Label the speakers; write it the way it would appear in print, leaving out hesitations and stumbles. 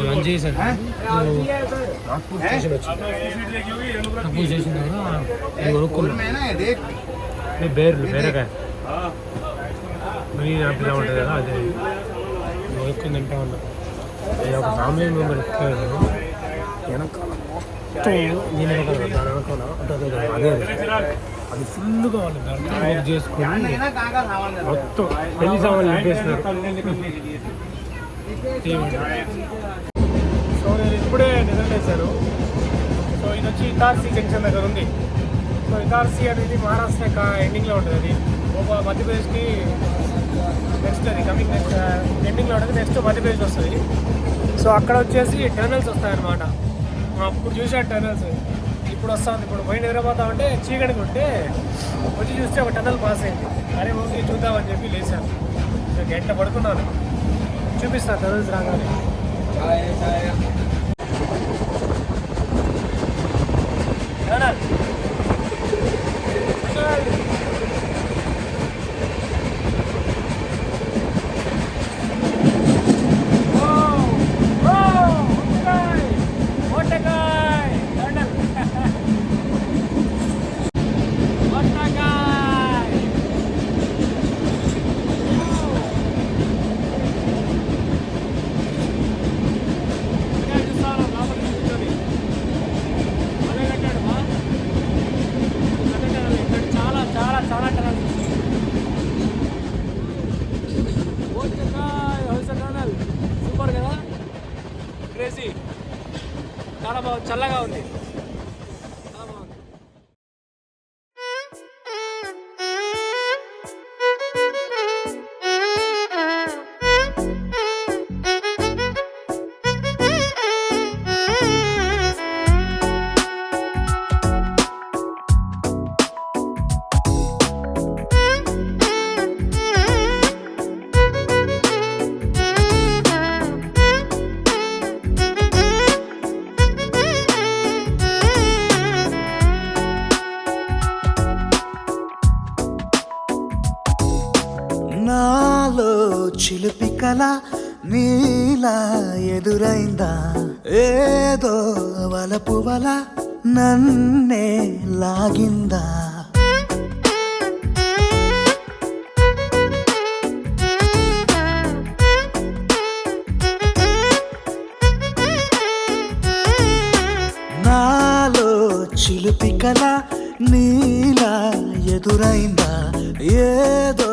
Speaker 1: Lunch చేశాను. Nagpur station వచ్చింది. Nagpur station ఇది కొనుక్కున్నాను. బేరకాయ గ్రీన్ యాపిల్ ఉంటుంది కదా, అదే కొనుక్కుని తింటా ఉన్నా. నేను ఒక ఫ్యామిలీ మెంబర్ ఎక్కాను వెనకాల మొత్తం నేను వెనకాల దాని వెనకాల అంటే అది ఫుల్గా వాళ్ళు బుక్ చేసుకుని మొత్తం పెళ్లి సామాన్లు నింపేస్తున్నారు. సో నేను ఇప్పుడే నిద్రలేశాను. సో ఇది వచ్చి ఇతార్సీ జంక్షన్ దగ్గర ఉంది. సో ఇతార్సీ అనేది మహారాష్ట్ర ఎండింగ్లో ఉంటుంది. అది ఒక మధ్యప్రదేశ్కి నెక్స్ట్, అది కమింగ్ నెక్స్ట్ ఎండింగ్లో ఉంటుంది. నెక్స్ట్ మధ్యప్రదేశ్ వస్తుంది. సో అక్కడ వచ్చేసి టర్నల్స్ వస్తాయన్నమాట. అప్పుడు చూసాను టర్నల్స్, ఇప్పుడు వస్తుంది. ఇప్పుడు పోయి నిద్రపోతామంటే చీకటికి ఉంటే వచ్చి చూస్తే ఒక టర్నల్ పాస్ అయింది. అరే ఓకే చూద్దామని చెప్పి లేచాను. గంట పడుకున్నాను. చూపిస్తాను టర్నల్స్ రాగానే. సూపర్ కదా, క్రేజీ, చాలా బాగుంది, చల్లగా ఉంది.
Speaker 2: నాలో చిలిపి కల నీలా ఎదురైందా, ఏదో వలపు వల నన్నే లాగిందా. నాలో చిలిపి కల నీలా ఎదురైందా, ఏదో